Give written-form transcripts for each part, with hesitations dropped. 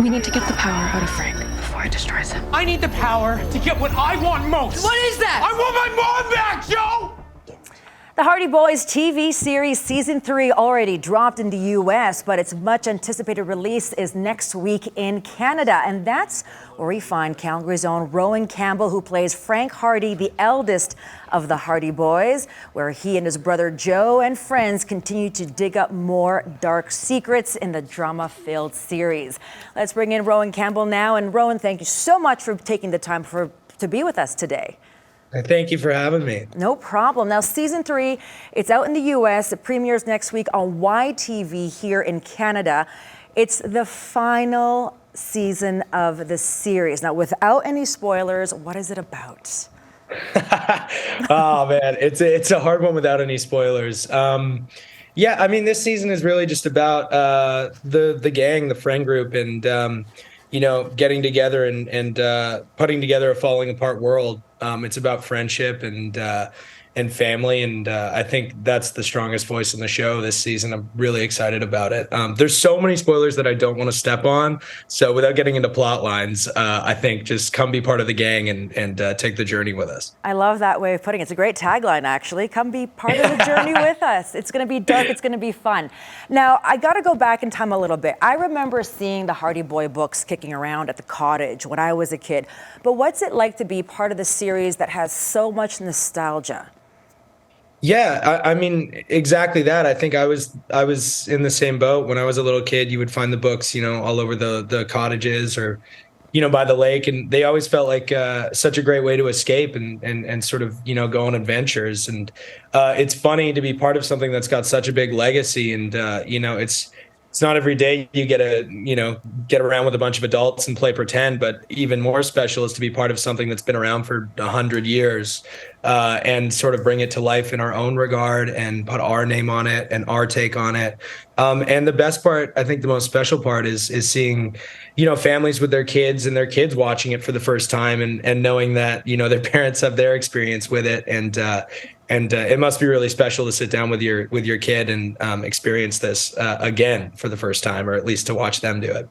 We need to get the power out of Frank before it destroys him. I need the power to get what I want most. What is that? I want my mom back, Joe! The Hardy Boys TV series Season 3 already dropped in the U.S., but its much anticipated release is next week in Canada. And that's where we find Calgary's own Rohan Campbell, who plays Frank Hardy, the eldest of the Hardy Boys, where he and his brother Joe and friends continue to dig up more dark secrets in the drama-filled series. Let's bring in Rohan Campbell now. And Rohan, thank you so much for taking the time to be with us today. Thank you for having me. No problem. Now, Season 3, it's out in the U.S. It premieres next week on YTV here in Canada. It's the final season of the series. Now, without any spoilers, what is it about? Oh, man, it's a hard one without any spoilers. Yeah, I mean, this season is really just about the gang, the friend group, and getting together and putting together a falling apart world. It's about friendship and family, and I think that's the strongest voice in the show this season. I'm really excited about it. There's so many spoilers that I don't want to step on, so without getting into plot lines, I think just come be part of the gang and take the journey with us. I love that way of putting it. It's a great tagline, actually. Come be part of the journey with us. It's going to be dark. It's going to be fun. Now, I got to go back in time a little bit. I remember seeing the Hardy Boy books kicking around at the cottage when I was a kid. But what's it like to be part of the series that has so much nostalgia? Yeah, I mean, exactly that. I think I was in the same boat when I was a little kid. You would find the books, all over the cottages or, by the lake, and they always felt like such a great way to escape and sort of, go on adventures. And it's funny to be part of something that's got such a big legacy, and it's not every day you get to, get around with a bunch of adults and play pretend, but even more special is to be part of something that's been around for 100 years and sort of bring it to life in our own regard and put our name on it and our take on it. And the best part, I think the most special part is seeing, families with their kids and their kids watching it for the first time and knowing that, their parents have their experience with it. And it must be really special to sit down with your kid and experience this again for the first time, or at least to watch them do it.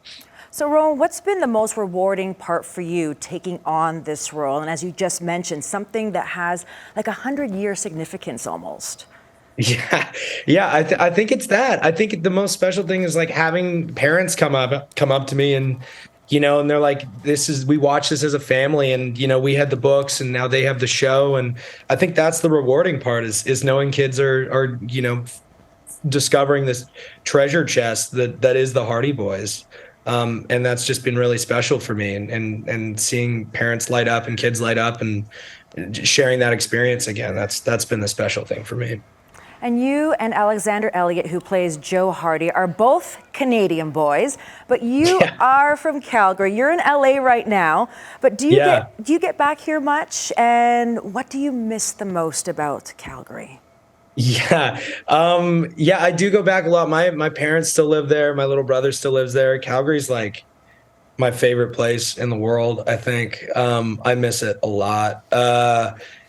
So, Rohan, what's been the most rewarding part for you taking on this role? And as you just mentioned, something that has like 100-year significance almost. Yeah. I think it's that. I think the most special thing is like having parents come up to me and and they're like, we watch this as a family, and, we had the books and now they have the show. And I think that's the rewarding part is knowing kids are discovering this treasure chest that is the Hardy Boys. And that's just been really special for me, and seeing parents light up and kids light up and sharing that experience again. That's been the special thing for me. And you and Alexander Elliott, who plays Joe Hardy, are both Canadian boys, but you are from Calgary. You're in LA right now, but do you get back here much? And what do you miss the most about Calgary? Yeah, I do go back a lot. My parents still live there. My little brother still lives there. Calgary's like my favorite place in the world, I think. I miss it a lot.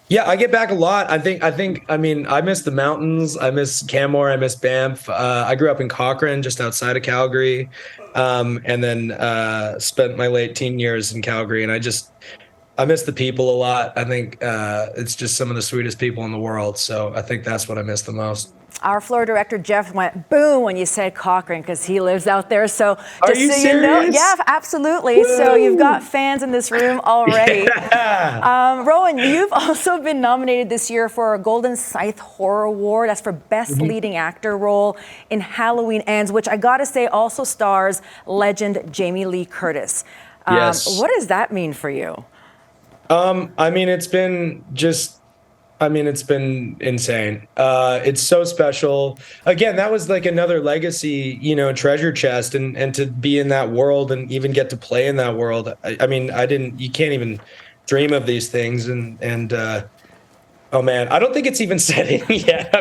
Yeah, I get back a lot. I mean, I miss the mountains. I miss Canmore. I miss Banff. I grew up in Cochrane, just outside of Calgary, and then spent my late teen years in Calgary. And I miss the people a lot. I think it's just some of the sweetest people in the world. So I think that's what I miss the most. Our floor director, Jeff, went boom when you said Cochrane because he lives out there. So are you serious? Yeah, absolutely. Woo! So you've got fans in this room already. Yeah. Rohan, you've also been nominated this year for a Golden Scythe Horror Award. That's for Best Leading Actor Role in Halloween Ends, which I got to say also stars legend Jamie Lee Curtis. Yes. What does that mean for you? I mean, it's been insane. It's so special. Again, that was like another legacy, treasure chest, and to be in that world and even get to play in that world. You can't even dream of these things. And oh man, I don't think it's even set in yet.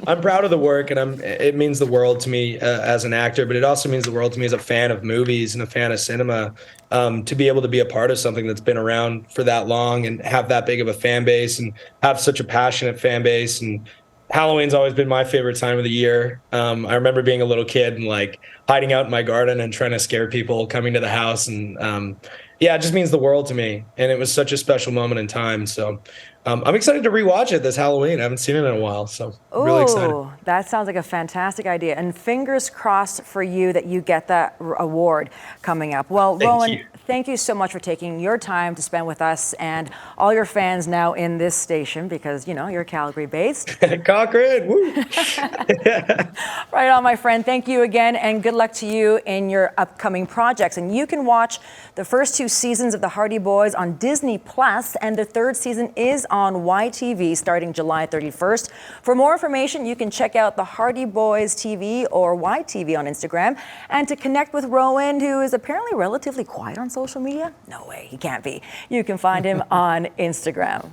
I'm proud of the work, and it means the world to me as an actor, but it also means the world to me as a fan of movies and a fan of cinema, to be able to be a part of something that's been around for that long and have that big of a fan base and have such a passionate fan base. And Halloween's always been my favorite time of the year. I remember being a little kid and like hiding out in my garden and trying to scare people coming to the house. And yeah, it just means the world to me. And it was such a special moment in time. So I'm excited to rewatch it this Halloween. I haven't seen it in a while. So I'm really excited. Oh, that sounds like a fantastic idea. And fingers crossed for you that you get that award coming up. Well, Rohan, thank you so much for taking your time to spend with us and all your fans now in this station because, you know, you're Calgary based. Cochrane, woo. Right on, my friend. Thank you again, and good luck to you in your upcoming projects. And you can watch the first 2 seasons of The Hardy Boys on Disney Plus, and the 3rd season is on YTV starting July 31st. For more information, you can check out The Hardy Boys TV or YTV on Instagram. And to connect with Rohan, who is apparently relatively quiet on social media, no way, he can't be. You can find him on Instagram.